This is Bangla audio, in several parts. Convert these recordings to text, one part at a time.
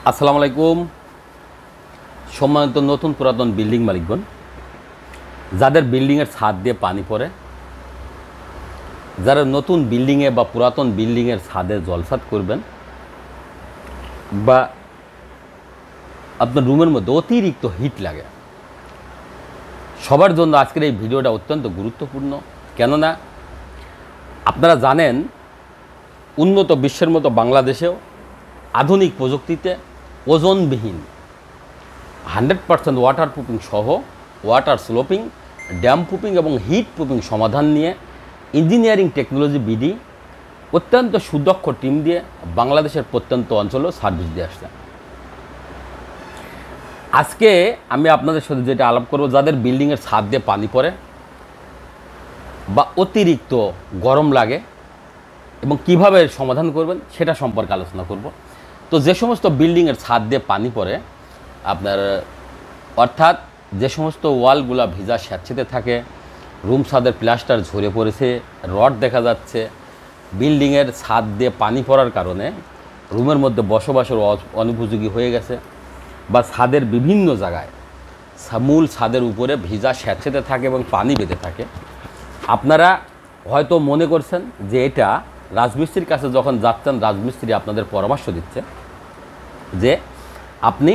আসসালামু আলাইকুম। সম্মানিত নতুন পুরাতন বিল্ডিং মালিকগণ, যাদের বিল্ডিংয়ের ছাদ দিয়ে পানি পড়ে, যারা নতুন বিল্ডিংয়ে বা পুরাতন বিল্ডিংয়ের ছাদে জলসাদ করবেন বা আপনার রুমের মধ্যে অতিরিক্ত হিট লাগে, সবার জন্য আজকের এই ভিডিওটা অত্যন্ত গুরুত্বপূর্ণ। কেননা আপনারা জানেন, উন্নত বিশ্বের মতো বাংলাদেশেও আধুনিক প্রযুক্তিতে ওজনবিহীন 100% ওয়াটার প্রুফিং সহ ওয়াটার স্লোপিং, ড্যাম প্রুফিং এবং হিট প্রুফিং সমাধান নিয়ে ইঞ্জিনিয়ারিং টেকনোলজি বিডি অত্যন্ত সুদক্ষ টিম দিয়ে বাংলাদেশের প্রত্যন্ত অঞ্চলেও সার্ভিস দিয়ে আসছে। আজকে আমি আপনাদের সাথে যেটা আলাপ করব, যাদের বিল্ডিংয়ের ছাদ দিয়ে পানি পড়ে বা অতিরিক্ত গরম লাগে এবং কিভাবে সমাধান করবেন সেটা সম্পর্কে আলোচনা করব। তো যে সমস্ত বিল্ডিংয়ের ছাদ দিয়ে পানি পড়ে আপনার, অর্থাৎ যে সমস্ত ওয়ালগুলো ভিজা স্যাঁতসেঁতে থাকে, রুম ছাদের প্লাস্টার ঝরে পড়েছে, রড দেখা যাচ্ছে, বিল্ডিংয়ের ছাদ দিয়ে পানি পড়ার কারণে রুমের মধ্যে বসবাসের অনুপযোগী হয়ে গেছে, বা ছাদের বিভিন্ন জায়গায় মূল ছাদের উপরে ভিজা স্যাঁতসেঁতে থাকে এবং পানি বেঁধে থাকে, আপনারা হয়তো মনে করছেন যে এটা রাজমিস্ত্রির কাছে যখন যাচ্ছেন, রাজমিস্ত্রি আপনাদের পরামর্শ দিচ্ছে যে আপনি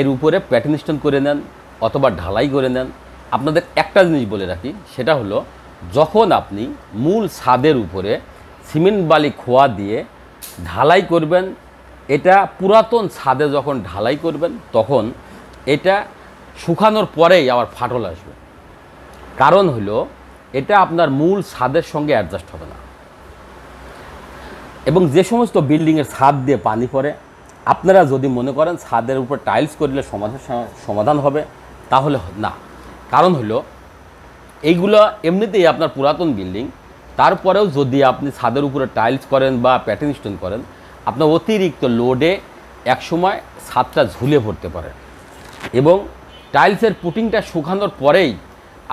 এর উপরে প্যাটার্ন স্টোন করে নেন অথবা ঢালাই করে নেন। আপনাদের একটা জিনিস বলে রাখি, সেটা হলো যখন আপনি মূল ছাদের উপরে সিমেন্ট বালি খোয়া দিয়ে ঢালাই করবেন, এটা পুরাতন ছাদে যখন ঢালাই করবেন তখন এটা শুকানোর পরেই আবার ফাটল আসবে। কারণ হলো এটা আপনার মূল ছাদের সঙ্গে অ্যাডজাস্ট হবে না। এবং যে সমস্ত বিল্ডিংয়ের ছাদ দিয়ে পানি পড়ে, আপনারা যদি মনে করেন ছাদের উপর টাইলস করলে সমাধান হবে, তাহলে না। কারণ হলো এইগুলো এমনিতেই আপনার পুরাতন বিল্ডিং, তারপরেও যদি আপনি ছাদের উপরে টাইলস করেন বা প্যাটার্ন স্টোন করেন, আপনার অতিরিক্ত লোডে একসময় ছাদটা ঝুলে পড়তে পারে এবং টাইলসের পুটিংটা শুকানোর পরেই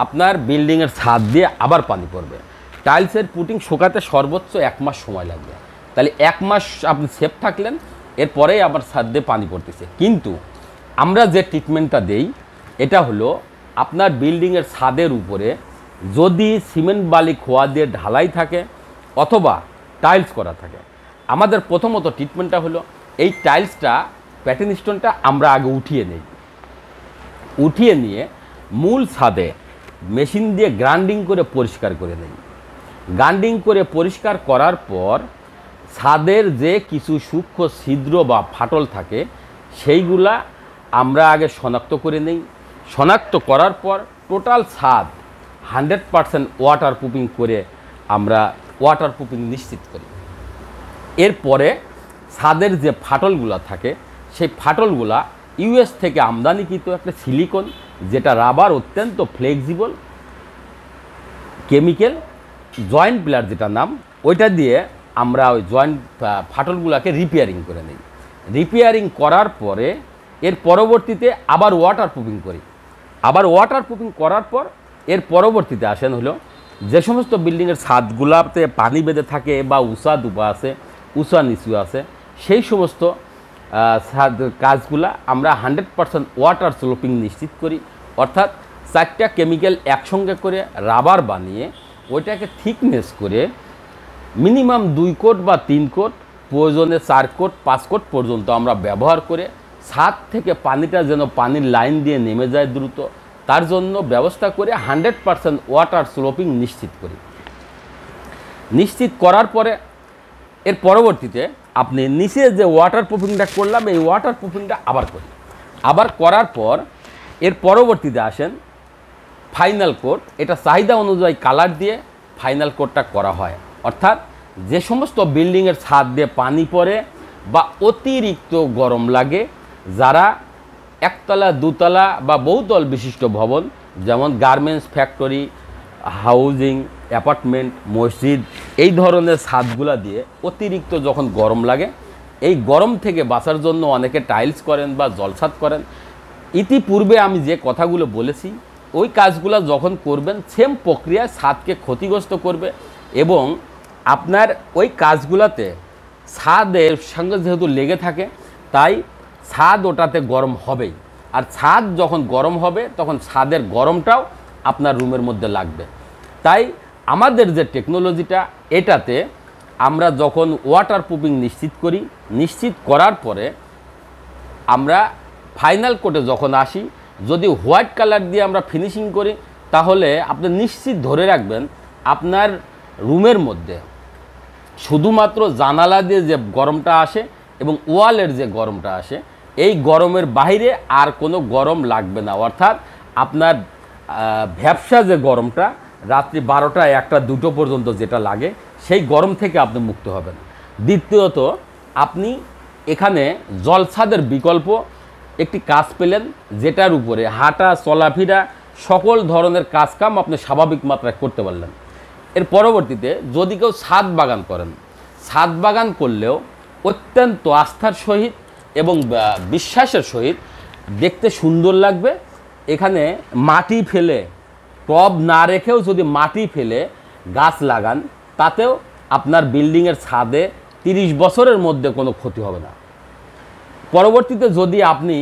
আপনার বিল্ডিংয়ের ছাদ দিয়ে আবার পানি পড়বে। টাইলসের পুটিং শুকাতে সর্বোচ্চ 1 মাস সময় লাগবে। তাহলে 1 মাস আপনি সেফ থাকলেন, এরপরেই আবার ছাদ দিয়ে পানি পড়তেছে। কিন্তু আমরা যে ট্রিটমেন্টটা দেই, এটা হলো আপনার বিল্ডিংয়ের ছাদের উপরে যদি সিমেন্ট বালি খোয়া দিয়ে ঢালাই থাকে অথবা টাইলস করা থাকে, আমাদের প্রথমত ট্রিটমেন্টটা হলো এই টাইলসটা, প্যাটার্ন স্টোনটা আমরা আগে উঠিয়ে নেই। উঠিয়ে নিয়ে মূল ছাদে মেশিন দিয়ে গ্রাইন্ডিং করে পরিষ্কার করে নেই। গ্রাইন্ডিং করে পরিষ্কার করার পর ছাদের যে কিছু সূক্ষ্ম ছিদ্র বা ফাটল থাকে সেইগুলা আমরা আগে শনাক্ত করে নেই। শনাক্ত করার পর টোটাল ছাদ 100% ওয়াটার প্রুফিং করে আমরা ওয়াটার প্রুফিং নিশ্চিত করি। এরপরে ছাদের যে ফাটলগুলো থাকে সেই ফাটলগুলা ইউএস থেকে আমদানিকৃত একটা সিলিকন, যেটা রাবার অত্যন্ত ফ্লেক্সিবল কেমিক্যাল, জয়েন্ট প্লার যেটা নাম, ওইটা দিয়ে আমরা ওই জয়েন্ট ফাটলগুলোকে রিপেয়ারিং করে নিই। রিপেয়ারিং করার পরে এর পরবর্তীতে আবার ওয়াটার প্রুফিং করি। আবার ওয়াটার প্রুফিং করার পর এর পরবর্তীতে আসেন হলো যে সমস্ত বিল্ডিংয়ের ছাদগুলাতে পানি বেঁধে থাকে বা উঁচা দুপা আছে, উঁচা নিচু আছে, সেই সমস্ত কাজগুলা আমরা 100% ওয়াটার স্লোপিং নিশ্চিত করি। অর্থাৎ 4টা কেমিক্যাল একসঙ্গে করে রাবার বানিয়ে ওইটাকে থিকনেস করে মিনিমাম 2 কোট বা 3 কোট, প্রয়োজনে 4 কোট 5 কোট পর্যন্ত আমরা ব্যবহার করে ছাদ থেকে পানিটা যেন পানির লাইন দিয়ে নেমে যায় দ্রুত, তার জন্য ব্যবস্থা করে 100% ওয়াটার স্লোপিং নিশ্চিত করি। নিশ্চিত করার পরে এর পরবর্তীতে আপনি নিচে যে ওয়াটার প্রুফিংটা করলাম, এই ওয়াটার প্রুফিংটা আবার করি। আবার করার পর এর পরবর্তীতে আসেন ফাইনাল কোট। এটা চাহিদা অনুযায়ী কালার দিয়ে ফাইনাল কোটটা করা হয়। অর্থাৎ যে সমস্ত বিল্ডিংয়ের ছাদ দিয়ে পানি পড়ে বা অতিরিক্ত গরম লাগে, যারা একতলা, দুতলা বা বহুতল বিশিষ্ট ভবন, যেমন গার্মেন্টস ফ্যাক্টরি, হাউজিং, অ্যাপার্টমেন্ট, মসজিদ, এই ধরনের ছাদগুলা দিয়ে অতিরিক্ত যখন গরম লাগে, এই গরম থেকে বাঁচার জন্য অনেকে টাইলস করেন বা জলছাদ করেন। ইতিপূর্বে আমি যে কথাগুলো বলেছি, ওই কাজগুলো যখন করবেন সেম প্রক্রিয়ায় ছাদকে ক্ষতিগ্রস্ত করবে এবং আপনার ওই কাজগুলোতে ছাদের সঙ্গে যেহেতু লেগে থাকে, তাই ছাদ ওটাতে গরম হবেই। আর ছাদ যখন গরম হবে তখন ছাদের গরমটাও আপনার রুমের মধ্যে লাগবে। তাই আমাদের যে টেকনোলজিটা, এটাতে আমরা যখন ওয়াটার প্রুফিং নিশ্চিত করার পরে আমরা ফাইনাল কোটে যখন আসি, যদি হোয়াইট কালার দিয়ে আমরা ফিনিশিং করি, তাহলে আপনি নিশ্চিত ধরে রাখবেন আপনার রুমের মধ্যে শুধুমাত্র জানালা দিয়ে যে গরমটা আসে এবং ওয়ালের যে গরমটা আসে, এই গরমের বাইরে আর কোনো গরম লাগবে না। অর্থাৎ আপনার ভ্যাপসা যে গরমটা রাত্রি 12টা 1টা 2টো পর্যন্ত যেটা লাগে, সেই গরম থেকে আপনি মুক্ত হবেন। দ্বিতীয়ত, আপনি এখানে জলছাদের বিকল্প একটি কাজ পেলেন, যেটার উপরে হাঁটা চলাফেরা সকল ধরনের কাজকাম আপনি স্বাভাবিক মাত্রায় করতে পারলেন। এর পরবর্তীতে যদি কেউ ছাদ বাগান করেন, ছাদ বাগান করলেও অত্যন্ত আস্থার সহিত এবং বিশ্বাসের সহিত দেখতে সুন্দর লাগবে। এখানে মাটি ফেলে, টব না রেখেও যদি মাটি ফেলে গাছ লাগান, তাতেও আপনার বিল্ডিংয়ের ছাদে 30 বছরের মধ্যে কোনো ক্ষতি হবে না। পরবর্তীতে যদি আপনি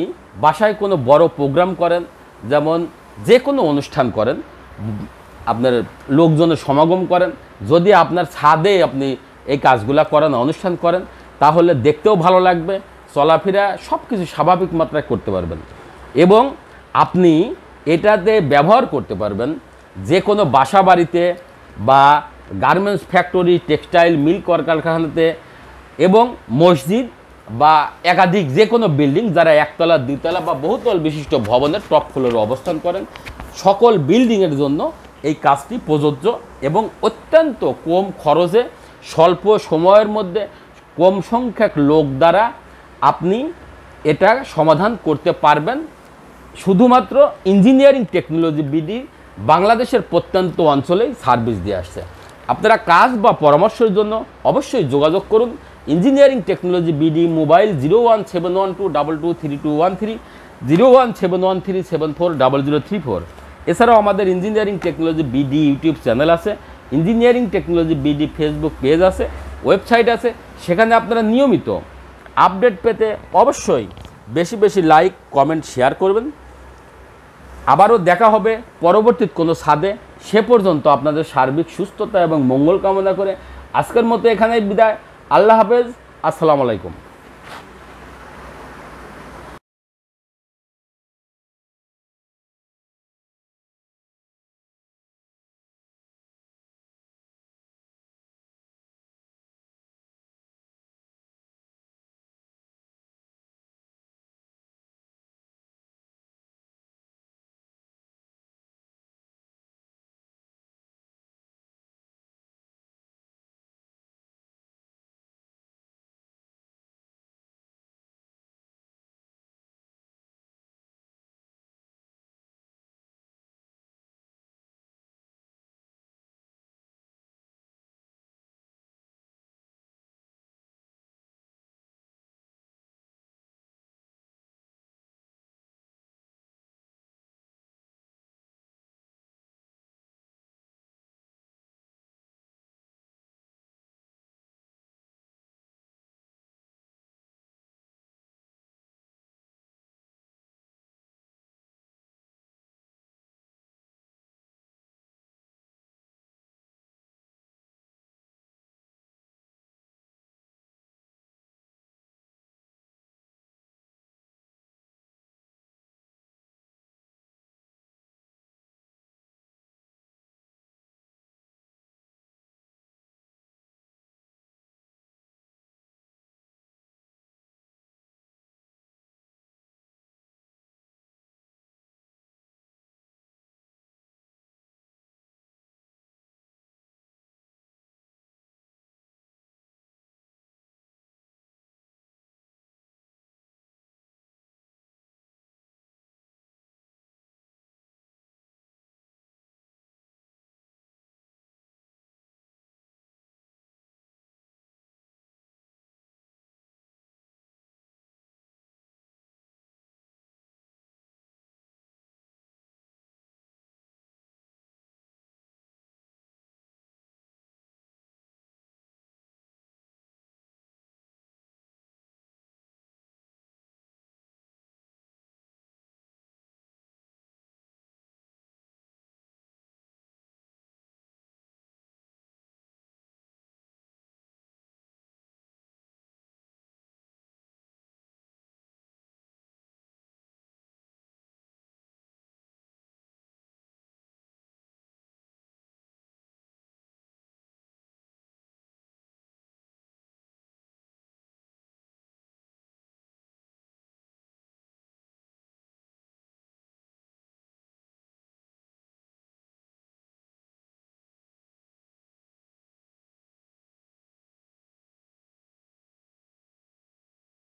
বাসায় কোনো বড় প্রোগ্রাম করেন, যেমন যে কোনো অনুষ্ঠান করেন, আপনার লোকজনের সমাগম করেন, যদি আপনার ছাদে আপনি এই কাজগুলো করেন, অনুষ্ঠান করেন, তাহলে দেখতেও ভালো লাগবে, চলাফেরা সব কিছু স্বাভাবিক মাত্রায় করতে পারবেন। এবং আপনি এটাতে ব্যবহার করতে পারবেন যে কোনো বাসা বাড়িতে বা গার্মেন্টস ফ্যাক্টরি, টেক্সটাইল মিল, কলকারখানাতে এবং মসজিদ বা একাধিক যে কোনো বিল্ডিং, যারা একতলা 2তলা বা বহুতল বিশিষ্ট ভবনের টপ ফ্লোরে অবস্থান করেন, সকল বিল্ডিংয়ের জন্য এই কাজটি প্রযোজ্য এবং অত্যন্ত কম খরচে, স্বল্প সময়ের মধ্যে, কম সংখ্যক লোক দ্বারা আপনি এটা সমাধান করতে পারবেন। শুধুমাত্র ইঞ্জিনিয়ারিং টেকনোলজি বিডি বাংলাদেশের প্রত্যন্ত অঞ্চলেই সার্ভিস দিয়ে আসছে। আপনারা কাজ বা পরামর্শের জন্য অবশ্যই যোগাযোগ করুন ইঞ্জিনিয়ারিং টেকনোলজি বিডি, মোবাইল 01712223213, 01713740034। এছাড়াও আমাদের engineering technology BD YouTube channel আছে, engineering technology BD Facebook page আছে, ওয়েবসাইট আছে। সেখানে আপনারা নিয়মিত আপডেট পেতে অবশ্যই বেশি বেশি লাইক, কমেন্ট, শেয়ার করবেন। আবারও দেখা হবে পরবর্তী কোনো ছাদে। সে পর্যন্ত আপনাদের সার্বিক সুস্থতা এবং মঙ্গল কামনা করে আজকের মতো এখানেই বিদায়। আল্লাহ হাফেজ, আসসালামু আলাইকুম।